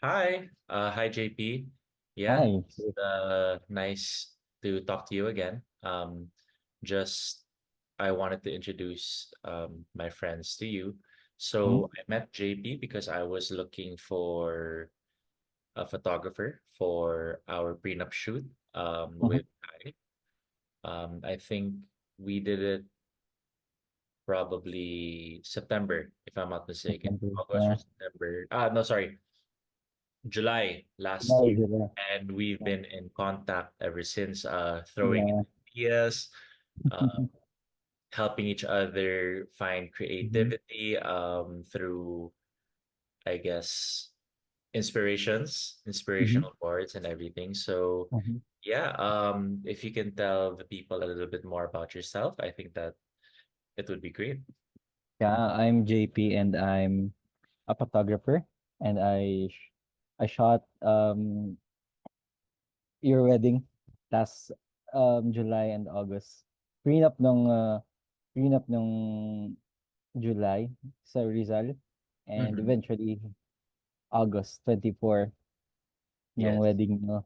Hi JP. Yeah, Hi. it's nice to talk to you again. Just I wanted to introduce my friends to you. Hmm? So I met JP because I was looking for a photographer for our prenup shoot Mhm. with Kai. I think we did it probably September, if I'm not mistaken. September. August or Yeah. September. No, sorry. July last July, year, July. and we've Yeah. been in contact ever since, throwing in Yeah. ideas, uh, helping each other find Mhm. creativity through, I guess, Mhm. inspirational boards and everything. So, Mhm. yeah, if you can tell the people a little bit more about yourself, I think that it would be great. Yeah, I'm JP and I'm a photographer and I shot your wedding last July and August. Prenup nung prenup nung July sa Rizal and Mm-hmm. eventually August 24 nung Yes, wedding no.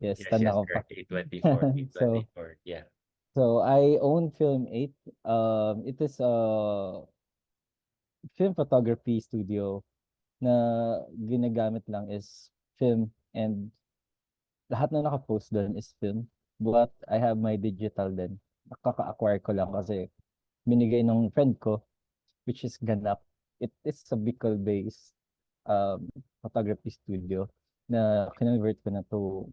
Yes, yes, tanda yes, ko pa. correct. 824, So 824. Yeah. So I own Film 8. It is a film photography studio na ginagamit lang is film and lahat na nakapost doon is film. But I have my digital din. Nakaka-acquire ko lang kasi binigay ng friend ko which is Ganap. It is a Bicol-based photography studio na kinonvert ko na to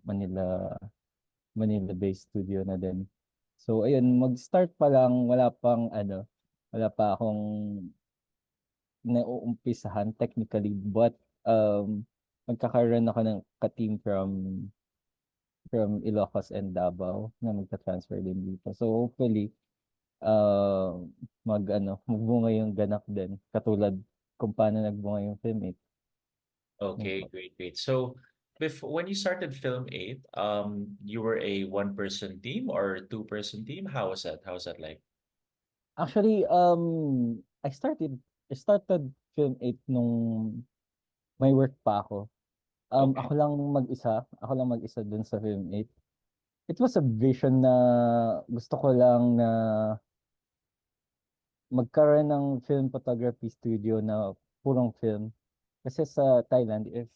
Manila-based studio na din. So ayun, mag-start pa lang, wala pa akong nauumpisahan technically, but magkakaroon ako ng ka-team from Ilocos and Davao na magta-transfer din dito. So hopefully, uh, magbunga yung ganap din, katulad kung paano nagbunga yung Filmate. Yun Okay, po. great, great. So, when you started Film 8, you were a one-person team or two-person team? How was that? How was that like? Actually, I started Filmate nung may work pa ako. Okay. Ako lang mag-isa dun sa Film 8. It was a vision na gusto ko lang na magkaroon ng film photography studio na purong film. Kasi sa Thailand, if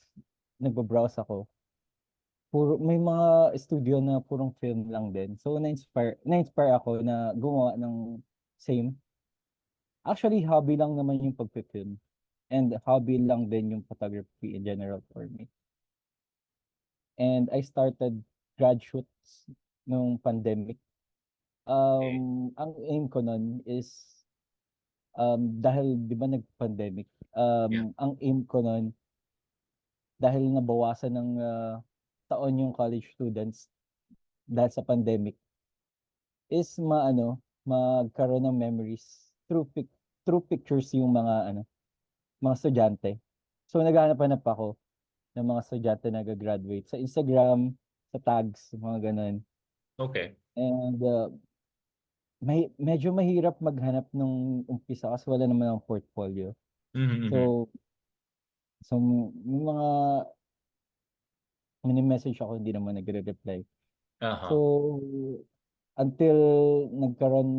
nagbabrowse ako, may mga studio na purong film lang din. So, na-inspire ako na gumawa ng same. Actually, hobby lang naman yung pagpe-film. And hobby lang din yung photography in general for me. And I started grad shoots nung pandemic. Okay. Ang aim ko nun is dahil 'di ba nag-pandemic, Yeah. ang aim ko nun dahil nabawasan ng taon yung college students dahil sa pandemic is magkaroon ng memories through pictures yung mga estudyante. So naghahanap-hanap ako ng mga estudyante na gagraduate sa Instagram, sa tags, mga gano'n. Okay. And medyo mahirap maghanap nung umpisa kasi wala naman ang portfolio. Mm-hmm. Mm-hmm. So may mga mini-message ako, hindi naman nagre-reply. So, Uh-huh. until nagkaroon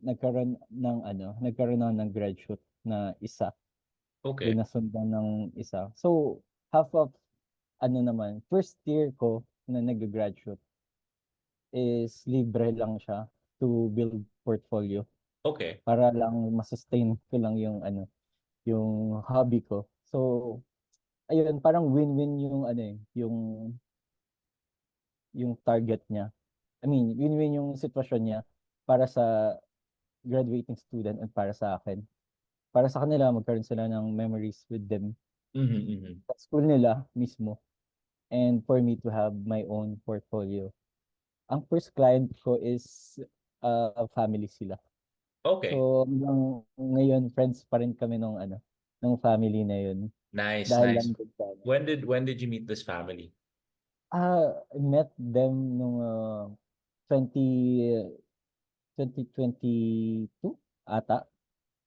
nagkaroon ako ng grad shoot na isa, Okay. then nasundan ng isa. So, half of first year ko na nag-grad shoot is libre lang siya to build portfolio Okay. para lang ma-sustain ko lang yung hobby ko. So, ayun, parang win-win yung target niya. I mean, win-win yung sitwasyon niya para sa graduating student at para sa akin. Para sa kanila, magkaroon sila ng memories with them Mm-hmm. Mm-hmm. sa school nila mismo and for me to have my own portfolio. Ang first client ko is family sila. Okay. So, hanggang ngayon, friends pa rin kami ng family na yun. Nice, Dahil nice. lang din sa When did you meet this family? I met them nung 20, 2022 ata.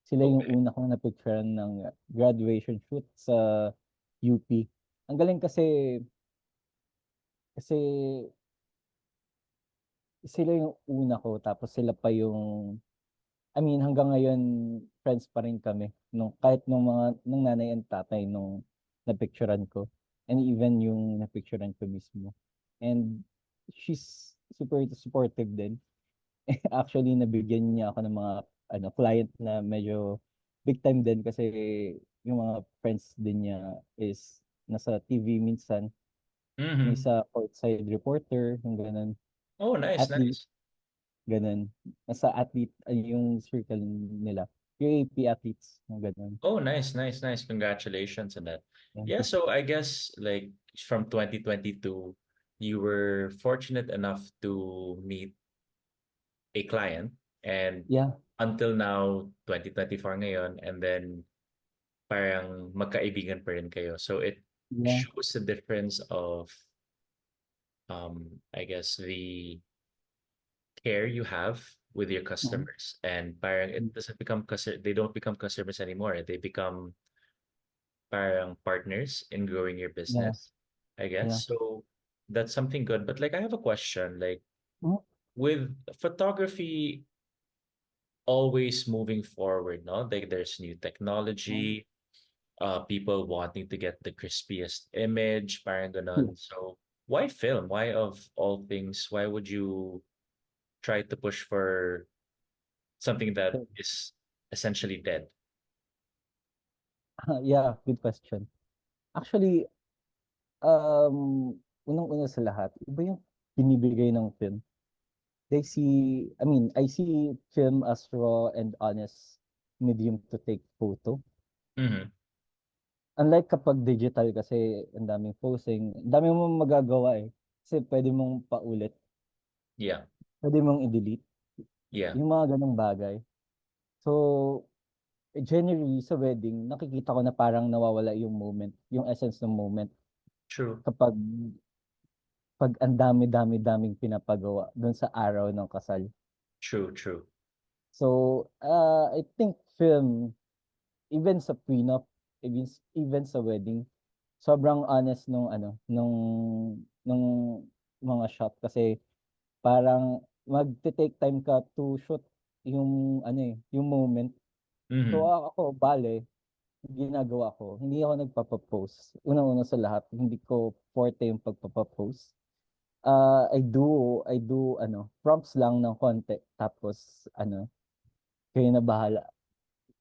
Sila yung Okay. una kong napicturean ng graduation shoot sa UP. Ang galing kasi sila yung una ko tapos sila pa yung I mean hanggang ngayon friends pa rin kami kahit nung nanay and tatay nung napicturan ko and even yung napicturan ko mismo. And she's super supportive din. Actually, nabigyan niya ako ng mga client na medyo big time din kasi yung mga friends din niya is nasa TV minsan. Yung Mm-hmm. isa courtside reporter, yung ganun. Oh, nice, Athlete, nice. ganun. Nasa athlete, yung circle nila. Yung AP athletes, yung ganun. Oh, nice, nice, nice. Congratulations on that. Thank Yeah, you. so I guess like from 2022, you were fortunate enough to meet a client and Yeah, until now, 2024 ngayon, and then parang magkaibigan pa rin kayo. So it yeah. shows the difference of I guess the care you have with your Mhm. customers and parang it doesn't become they don't become customers anymore. They become parang partners in growing your Yeah, business, I yeah. guess. So that's something good. But like I have a question, like Mhm. with photography always moving forward, no? Like there's new Mhm. technology, people wanting to get the crispiest image, parang Yeah. ganon. So why film? Why of all things, why would you try to push for something that is essentially dead? Yeah, good question. Actually, unang-una sa lahat, iba yung binibigay ng film. I see film as raw and honest medium to take photo. Mm-hmm. Unlike kapag digital kasi ang daming posing, ang dami mong magagawa eh. Kasi pwede mong paulit, Yeah, pwede mong i-delete, yeah, yung mga ganong bagay. So, generally sa wedding, nakikita ko na parang nawawala yung moment, yung essence ng moment true, kapag ang dami-daming pinapagawa dun sa araw ng kasal. true, true. So, I think film, even sa prenup, even sa wedding, sobrang honest nung mga shot kasi parang magte-take time ka to shoot yung moment. So Mm-hmm. ako, bale, ginagawa ko, hindi ako nagpapa-post. Unang-una sa lahat, hindi ko forte yung pagpapa-post. I do prompts lang ng konti tapos kayo na bahala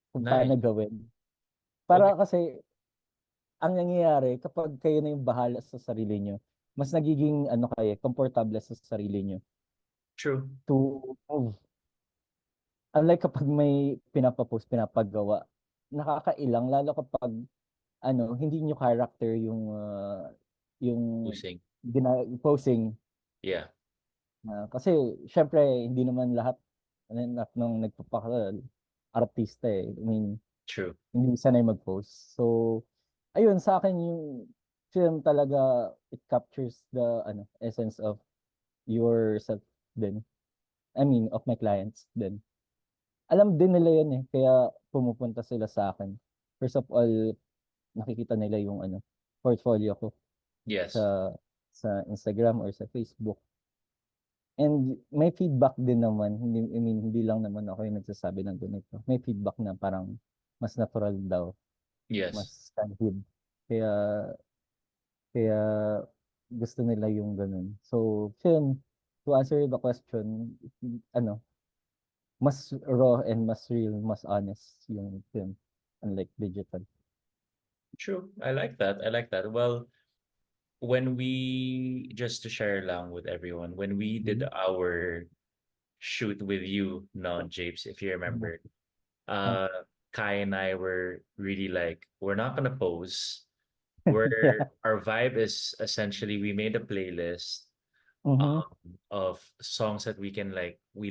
kung paano Nice. gawin. Okay, Para kasi ang nangyayari kapag kayo na yung bahala sa sarili nyo, mas nagiging komportable sa sarili nyo true. to move. Unlike kapag may pinapapost, pinapagawa, nakakailang lalo kapag hindi nyo character yung Losing. posing. Yeah, Kasi syempre hindi naman lahat nung nagpapakal artista eh. I mean, true. hindi sanay mag-post. So, ayun sa akin yung film talaga it captures the essence of yourself din. I mean, of my clients din. Alam din nila yun eh, kaya pumupunta sila sa akin. First of all, nakikita nila yung portfolio ko Yes. sa Instagram or sa Facebook. And may feedback din naman, hindi lang naman ako yung nagsasabi ng ganito. May feedback na parang mas natural daw, Yes. mas candid. Kaya kaya gusto nila yung ganun. So, film, to answer the question, ano, mas raw and mas real, mas honest yung film, unlike digital. True. I like that. I like that. Well, when we just to share lang with everyone, when we did Mhm. our shoot with you, no, Japes, if you Yeah. remember, Ah, uh, Kai and I were really like, we're not gonna pose. yeah. Our vibe is essentially we made a playlist Mhm. of songs that we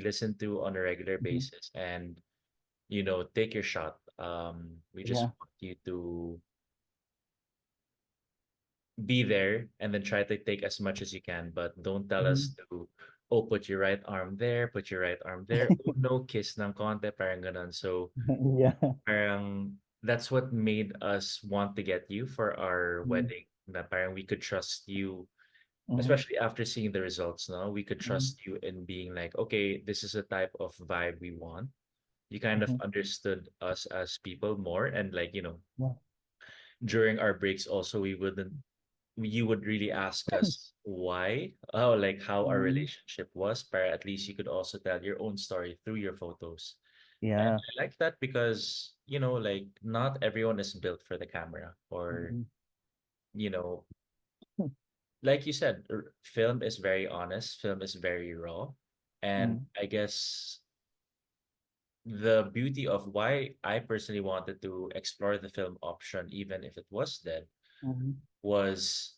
listen to on a regular Mhm. basis and take your shot. We just Yeah. want you to be there and then try to take as much as you can, but don't tell us Mhm. to, oh, put your right arm there, put your right arm there. Oh, no, kiss ng konti, parang ganun. So, Yeah. parang that's what made us want to get you for our Mhm. wedding. na parang we could trust you, Mhm, especially after seeing the results, no? We could mhm, trust you in being like, okay, this is the type of vibe we want. You kind of mhm. understood us as people more, and like, Yeah. during our breaks also we wouldn't you would really ask us why, oh, like how our Mhm. relationship was, but at least you could also tell your own story through your photos. And Yeah. I like that because, like not everyone is built for the camera, or, Mhm. you know, like you said, film is very honest, film is very raw. And Mhm, I guess the beauty of why I personally wanted to explore the film option, even if it was dead, mhm. was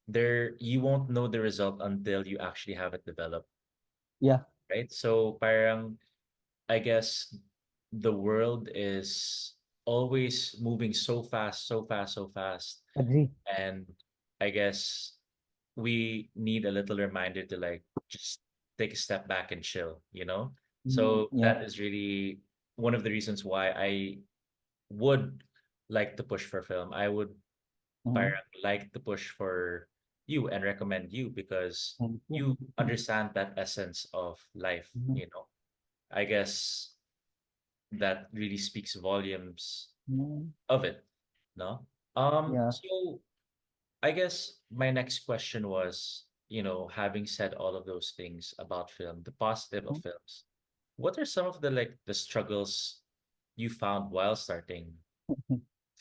there you won't know the result until you actually have it developed, Yeah, right? So parang I guess the world is always moving so fast, so fast, so fast. agree. And I guess we need a little reminder to like just take a step back and chill. Mhm. So Yeah. that is really one of the reasons why I would like to push for film. I would Mhm. parang like to push for you and recommend you because Thank you. you understand that essence of Mhm, life. I guess that really speaks volumes mhm. of it, no? Yeah. So I guess my next question was, having said all of those things about film, the positive of Mhm. films, what are some of the like the struggles you found while starting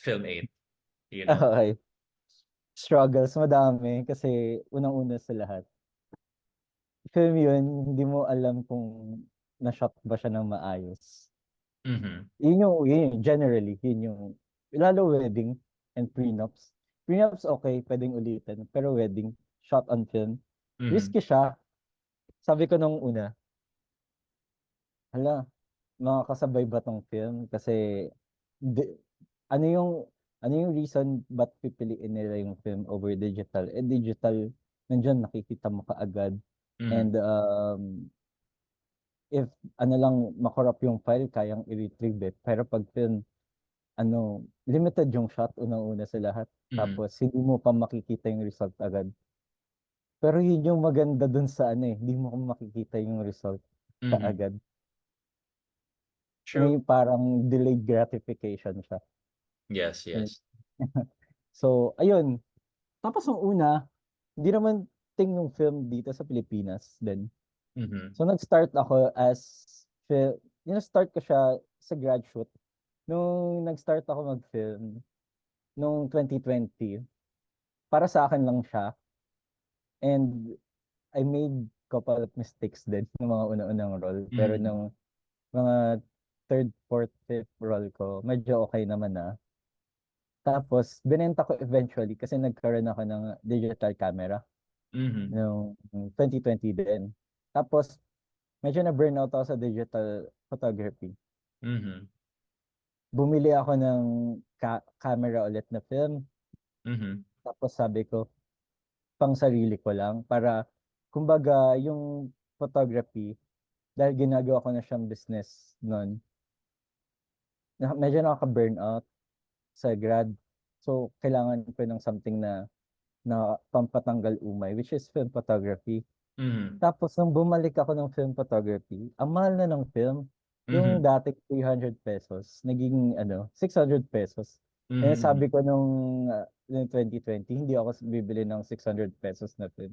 Film 8, you know? Okay. Struggles madami kasi unang-una sa lahat, film yun hindi mo alam kung na-shot ba siya ng maayos. Mm-hmm. Yun yung generally, yun yung lalo wedding and prenups. Prenups okay, pwedeng ulitin, pero wedding, shot on film, Mm-hmm. risky siya. Sabi ko nung una, hala, makakasabay ba tong film? Kasi di, ano yung ano yung reason ba't pipiliin nila yung film over digital? Eh digital, nandiyan nakikita mo kaagad. Mm-hmm. And if ano lang makorap yung file, kayang i-retrieve eh. Pero pag film, limited yung shot unang-una sa lahat. Mm-hmm. Tapos hindi mo pa makikita yung result agad. Pero yun yung maganda dun sa hindi mo makikita yung result Mm-hmm. kaagad. True. May parang delayed gratification siya. Yes, Yun. yes. So, ayun. Tapos nung una, hindi naman ting yung film dito sa Pilipinas din. Mm-hmm. So, nag-start ako start ko siya sa grad shoot. Nung nag-start ako mag-film, nung 2020, para sa akin lang siya. And I made couple of mistakes din ng mga una-unang role. Pero Mm-hmm. nung mga third, fourth, fifth role ko, medyo okay naman na. Tapos, binenta ko eventually kasi nagkaroon ako ng digital camera Mm-hmm. noong 2020 din. Tapos, medyo na-burnout ako sa digital photography. Mm-hmm. Bumili ako ng camera ulit na film. Mm-hmm. Tapos sabi ko, pang sarili ko lang para kumbaga yung photography dahil ginagawa ko na siyang business noon. Medyo nakaka-burnout sa grad. So kailangan ko ng something na pampatanggal umay which is film photography. Mm-hmm. Tapos nung bumalik ako ng film photography, ang mahal na ng film. Yung Mm-hmm. dating 300 pesos, naging 600 pesos. Eh Mm-hmm. sabi ko nung 2020, hindi ako bibili ng 600 pesos na film.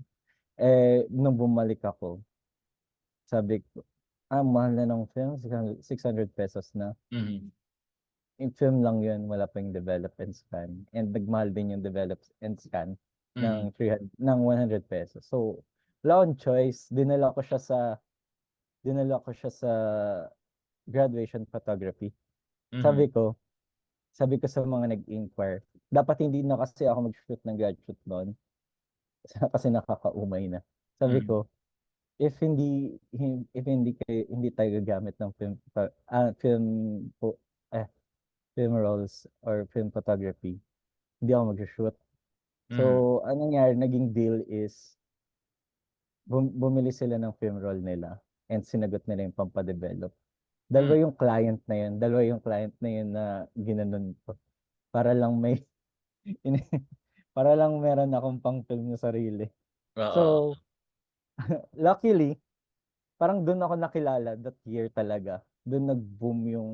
Eh, nung bumalik ako, sabi ko, mahal na ng film, 600 pesos na. Mm-hmm. Yung film lang yun, wala pa yung develop and scan. And nagmahal din yung develop and scan Mm-hmm. ng 100 pesos. So, wala akong choice. Dinala ko siya sa graduation photography. Mm-hmm. Sabi ko, sabi ko sa mga nag-inquire, dapat hindi na kasi ako mag-shoot ng grad shoot noon kasi nakakaumay na. Sabi Mm-hmm. ko, if hindi tayo gagamit ng film rolls or film photography, hindi ako mag-shoot. So, Mm-hmm. anong nangyari, naging deal is bumili sila ng film roll nila and sinagot nila yung pampadevelop. Dalawa yung client na yun na ginanon ko para lang may para lang meron akong pang-film na sarili. Oo. So, luckily, parang dun ako nakilala that year talaga. Dun nag-boom yung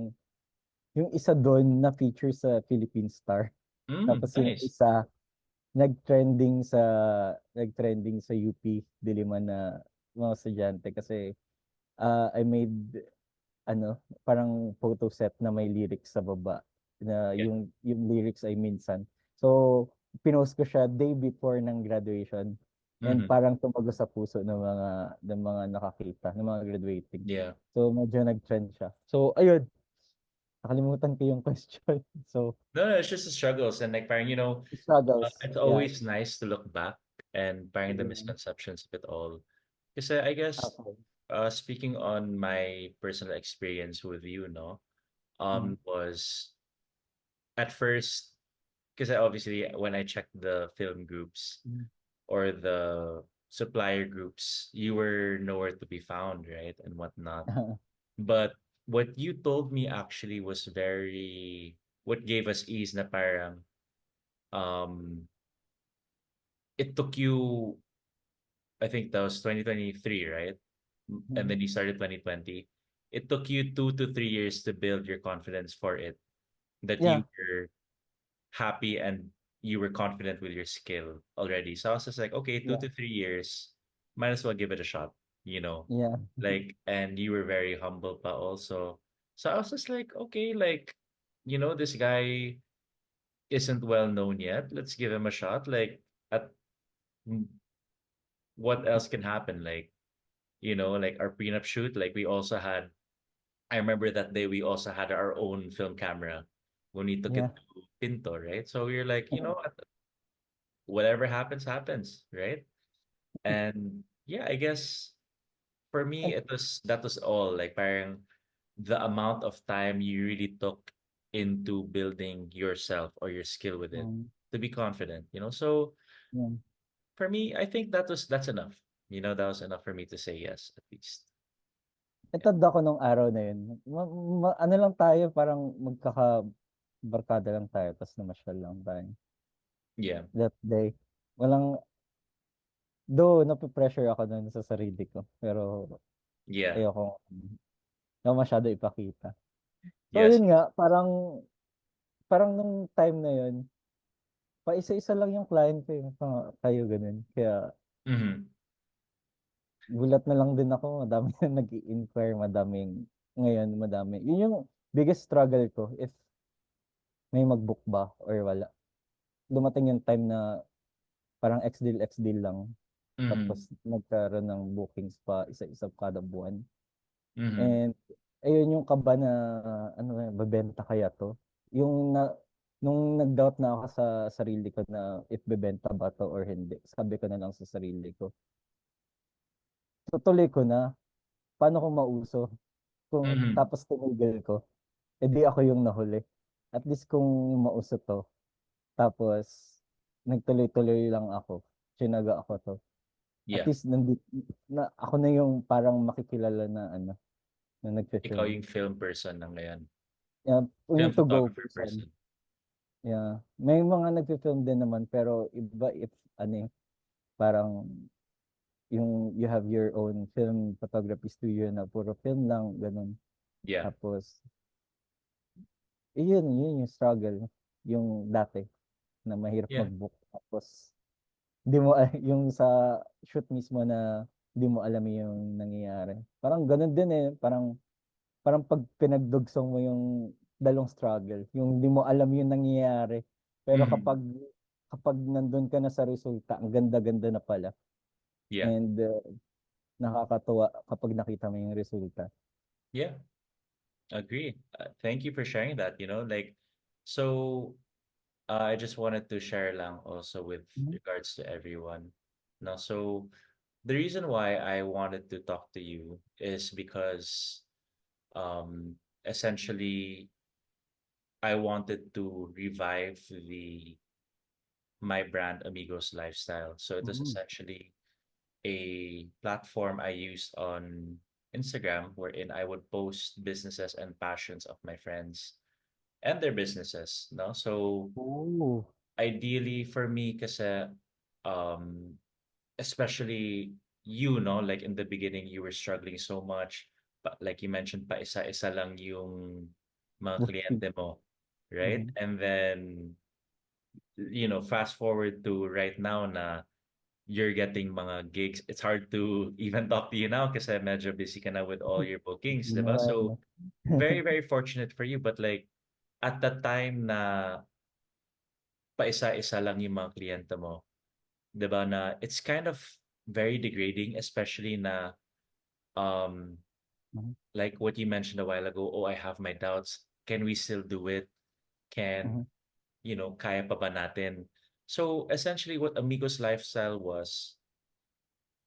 isa dun na feature sa Philippine Star. Tapos yung Nice. isa nag-trending sa nag-trending sa UP Diliman na mga estudyante kasi I made ano parang photo set na may lyrics sa baba na Yeah. yung lyrics ay minsan. So pinost ko siya day before ng graduation and Mhm. parang tumago sa puso ng mga nakakita ng mga graduating. Yeah. So medyo nag-trend siya. So ayun, nakalimutan ko yung question. So No, no, it's just the struggles and like parang, struggles. it's Yeah. always nice to look back and parang the Yeah. misconceptions of it all. Kasi I guess Okay. speaking on my personal experience with you, no, Mm. was at first because obviously when I checked the film groups Mm. or the supplier groups, you were nowhere to be found, right? And whatnot. But what you told me actually was what gave us ease na parang um it took you, I think that was 2023, right? And Mm. then you started 2020. It took you 2 to 3 years to build your confidence for it, that Yeah. you were happy and you were confident with your skill already. So I was just like, okay, two Yeah. to three years, might as well give it a shot, you know? Yeah. Like, and you were very humble, but also, so I was just like, okay, like, this guy isn't well known yet. Let's give him a shot. Like, at what else can happen? Like, like our prenup shoot, like we also had, I remember that day we also had our own film camera when we took Yeah. it to Pinto, right? So we were like, whatever happens, happens, right? And yeah, I guess for me, And, that was all. Like, parang the amount of time you really took into building yourself or your skill with it um, to be confident, So yeah. for me, I think that's enough. That was enough for me to say yes, at least. Natanda ko nung araw na yun. Ano lang tayo, parang magkakabarkada lang tayo, tapos namasyal lang tayo. Yeah. That day. Walang, though, nape-pressure ako nun sa sarili ko. Pero, Yeah. ayoko na masyado ipakita. So, Yes. yun nga, parang nung time na yun, pa isa-isa lang yung client ko eh. Kayo ganun. Kaya, Mm-hmm. gulat na lang din ako. Madami na nag-i-inquire, ngayon, madami. Yun yung biggest struggle ko, if may mag-book ba or wala. Dumating yung time na parang ex-deal lang. Mm-hmm. Tapos nagkaroon ng bookings pa isa-isa kada buwan. Mm-hmm. And ayun yung kaba na babenta kaya to. Yung na, nung nag-doubt na ako sa sarili ko na if bebenta ba to or hindi. Sabi ko na lang sa sarili ko. Tutuloy ko na. Paano kung mauso? Mm-hmm. Tapos tumigil ko. Edi ako yung nahuli. At least kung mauso to. Tapos nagtuloy-tuloy lang ako. Chinaga ako to. At Yeah. least ako na yung parang makikilala na na Ikaw nagfe-film. yung film person ng ngayon. Yeah, we Film need to go photographer person. person. Yeah. May mga nagfe-film din naman pero iba if parang you have your own film photography studio na puro film lang ganun. Yeah. Tapos yun yung struggle yung dati na mahirap Yeah. mag-book tapos di mo yung sa shoot mismo na di mo alam yung nangyayari. Parang ganun din eh. Parang pag pinagdugsong mo yung dalawang struggle, yung di mo alam yung nangyayari. Pero Mm-hmm. kapag nandun ka na sa resulta, ang ganda-ganda na pala. Yeah. And nakakatuwa kapag nakita mo yung resulta. Yeah. Agree. Thank you for sharing that, like, so I just wanted to share lang also with Mhm. regards to everyone. Now, so the reason why I wanted to talk to you is because essentially I wanted to revive the my brand Amigos lifestyle. So it was Mhm. essentially a platform I used on Instagram wherein I would post businesses and passions of my friends and their businesses. No, so Oh. ideally for me kasi um especially you know like in the beginning you were struggling so much like you mentioned pa isa-isa lang yung mga Booking. kliyente mo, right? Mhm, And then fast forward to right now na you're getting mga gigs. It's hard to even talk to you now kasi medyo busy ka na with all your bookings, yun 'di na ba? nga, eh, So 'no? very very fortunate for you, but like at the time na paisa-isa lang yung mga kliyente mo, 'di ba, na it's kind of very degrading, especially na um Mhm, like what you mentioned a while ago, oh, I have my doubts. Can we still do it? Can, mhm, kaya pa ba natin? So essentially what Amigos Lifestyle was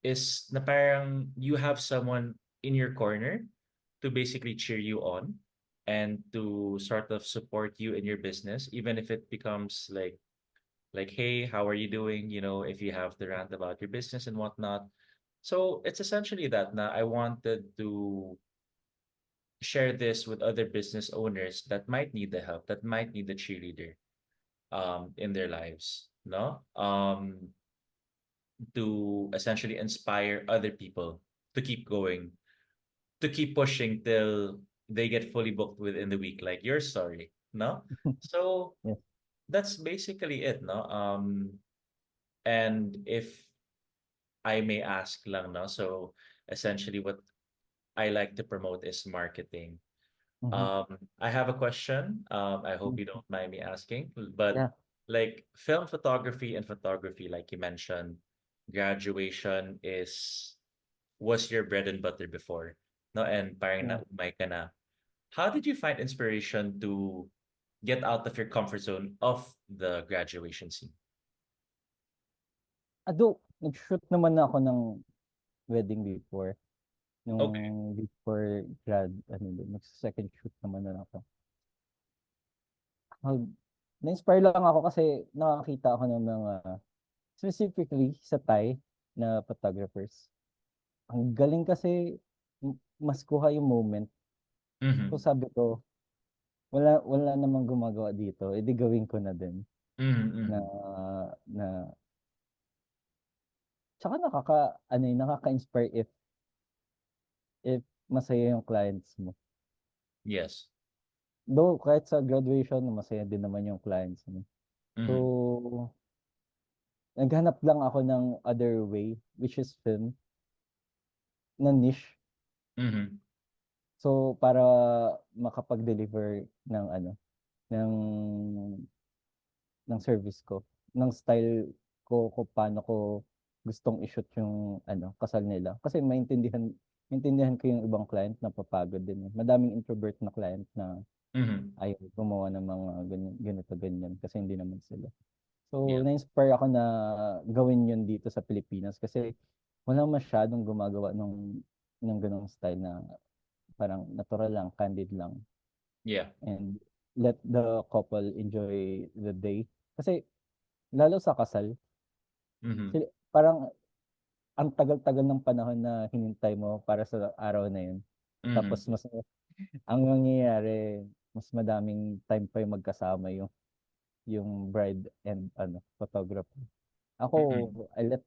is na parang you have someone in your corner to basically cheer you on and to sort of support you in your business, even if it becomes like, hey, how are you doing? If you have to rant about your business and whatnot. So it's essentially that na I wanted to share this with other business owners that might need the help, that might need the cheerleader in their lives, no? To essentially inspire other people to keep going, to keep pushing till they get fully booked within the week, like your story, no? So yes. that's basically it, no? And if I may ask lang, no? So essentially what I like to promote is marketing. Mhm, I have a question. I hope you mm, don't mind me asking, but yeah, like film photography and photography, like you mentioned, graduation was your bread and butter before, no? And parang yeah. naumay ka na. How did you find inspiration to get out of your comfort zone of the graduation scene? Nag-shoot naman na ako ng wedding before. Okay. Nung before grad, ano din, nagse-second shoot naman na ako. Nag Na-inspire lang ako kasi nakakita ako ng mga specifically sa Thai na photographers. Ang galing kasi mas kuha yung moment. So Mm-hmm. sabi ko, wala namang gumagawa dito, edi gawin ko na din na Mm-hmm. na tsaka nakaka-inspire if masaya yung clients mo. Yes. Though kahit sa graduation, masaya din naman yung clients mo. So, Mm-hmm. naghanap lang ako ng other way, which is film, na niche. Mm-hmm. So, para makapag-deliver ng ano, ng service ko, ng style ko kung paano ko gustong i-shoot yung ano, kasal nila. Kasi maintindihan ko yung ibang client na papagod din. Madaming introvert na client na Mm-hmm. ayaw gumawa ng mga ganito, ganyan kasi hindi naman sila. So, Yeah. na-inspire ako na gawin yun dito sa Pilipinas kasi wala masyadong gumagawa ng ganong style na parang natural lang, candid lang, Yeah. and let the couple enjoy the day. Kasi lalo sa kasal, Mm-hmm. parang ang tagal-tagal ng panahon na hinintay mo para sa araw na yun. Mm-hmm. Tapos ang mangyayari, mas madaming time pa yung magkasama yung bride and ano, photographer. Ako, Mm-hmm.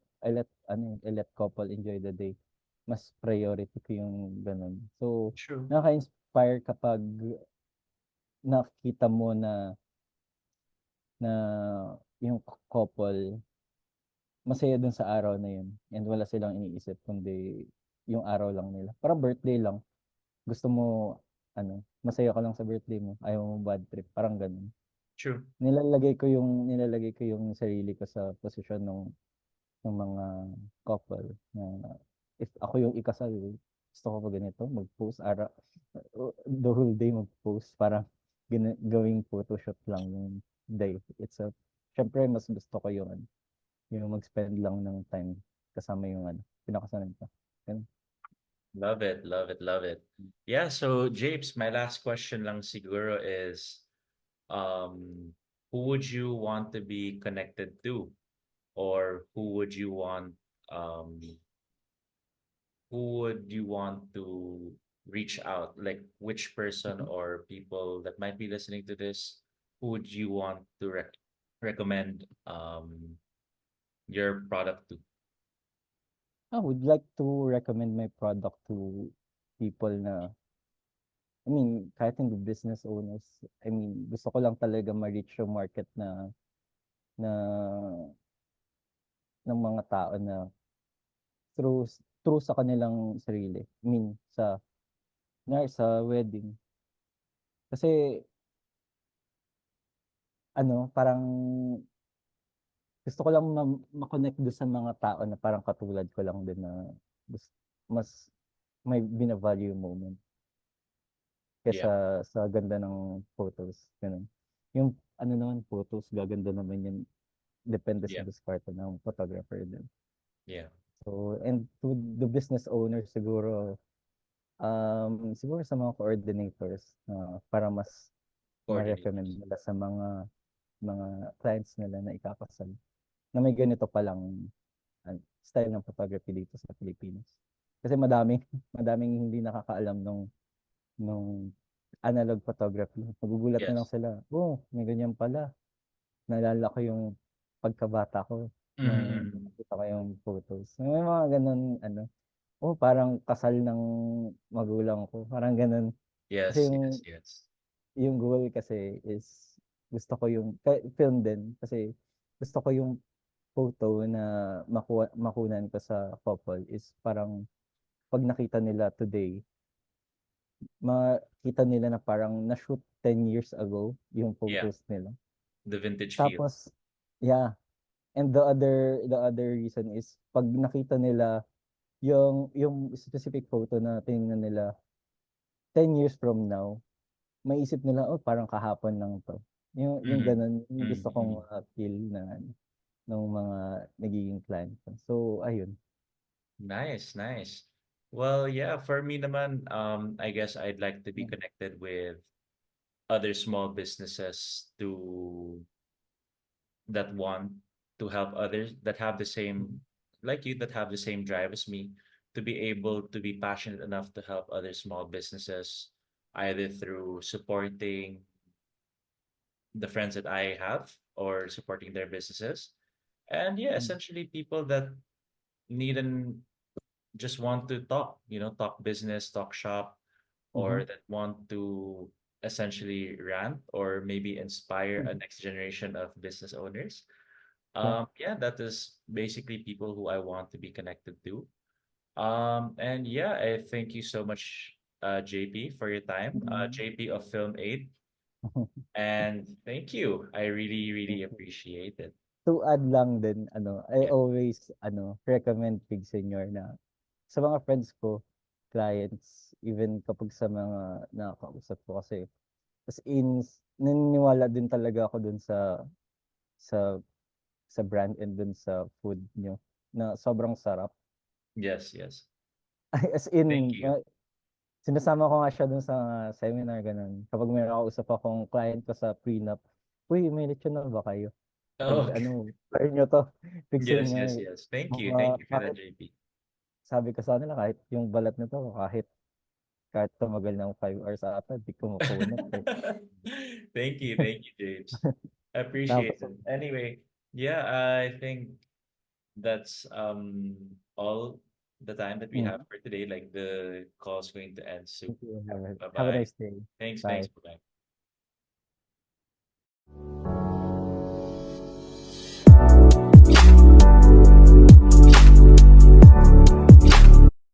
I let couple enjoy the day. Mas priority ko yung ganun. So, True. nakaka-inspire kapag nakikita mo na yung couple masaya dun sa araw na yun and wala silang iniisip kundi yung araw lang nila. Parang birthday lang. Gusto mo, masaya ka lang sa birthday mo. Ayaw mo bad trip. Parang ganun. True. Nilalagay ko yung sarili ko sa posisyon ng mga couple na if ako yung ikasal, gusto ko pa ganito, mag-post the whole day mag-post para gawing photoshoot lang yung day itself. Syempre, mas gusto ko yung mag-spend lang ng time kasama yung pinakasalan ko. Ganun. Love it, love it, love it. Yeah, so Japes, my last question lang siguro is um who would you want to be connected to? Or um who would you want to reach out? Like which person Mhm. or people that might be listening to this, who would you want to rec recommend your product to? I would like to recommend my product to people na, I mean, kahit hindi business owners, I mean, gusto ko lang talaga ma-reach yung market na ng mga tao na through through sa kanilang sarili. I mean, sa wedding. Kasi ano, parang gusto ko lang ma-connect doon sa mga tao na parang katulad ko lang din na mas may bina-value yung moment Yeah, kaysa sa ganda ng photos, ganun. Yung ano naman, photos, gaganda naman yan. Depende sa yeah, diskarte ng photographer din. yeah. So, and to the business owner siguro, siguro sa mga coordinators, para mas ma-recommend Coordinators. nila sa mga clients nila na ikakasal na may ganito palang style ng photography dito sa Pilipinas. Kasi madaming hindi nakakaalam nung analog photography. Magugulat na lang Yes. sila, oh, may ganyan pala. Naalala ko yung pagkabata ko nung Mm-hmm. nakita ko yung photos. May mga ganun, ano, oh, parang kasal ng magulang ko. Parang ganun. Kasi Yes, yes, yes. yung goal kasi is gusto ko yung film din kasi gusto ko yung photo na makunan ko sa couple is parang pag nakita nila today, makita nila na parang na-shoot 10 years ago yung Yeah, photos nila. the vintage feel. Tapos, yeah. And the other reason is pag nakita nila yung specific photo na tinignan nila 10 years from now, maisip nila, oh, parang kahapon lang to. Yung Mm-hmm. ganun, yung gusto kong Mm-hmm. feel na ng mga nagiging client ko. So, ayun. Nice, nice. Well, yeah, for me naman, I guess I'd like to be connected with other small businesses to that want to help others that have the same Mhm. like you that have the same drive as me to be able to be passionate enough to help other small businesses either through supporting the friends that I have or supporting their businesses. And yeah, Mm. essentially people that need and just want to talk, talk business, talk shop, or Mhm. that want to essentially rant or maybe inspire a Mhm. next generation of business owners. Yeah. Yeah, that is basically people who I want to be connected to. And yeah, I thank you so much, JP, for your time. Mm. JP of Film 8. And thank you. I really, really appreciate it. To add lang din, ano, I Yeah. always, recommend Big Senior na sa mga friends ko, clients, even kapag sa mga nakakausap ko kasi, as in, naniniwala din talaga ako dun sa, sa brand and dun sa food nyo, na sobrang sarap. Yes, yes. As Thank in, you. sinasama ko nga siya dun sa seminar, ganun. Kapag may nakausap akong client ko sa prenup, uy, may lechon na ba kayo? Pag Oh, try nyo to, Big yes, yes, Senior. yes. Thank you. Thank Mga, you for that, kahit JP. sabi ko sa kanila, kahit yung balat nito, kahit tumagal ng 5 hours ata, di ko makunat eh. Thank you, James. Appreciate Tapos, it. Anyway, yeah, I think that's all the time that we have mm, for today. Like the call's going to end soon. thank you. Have a Bye have a bye. nice day. Thanks, Bye. bye.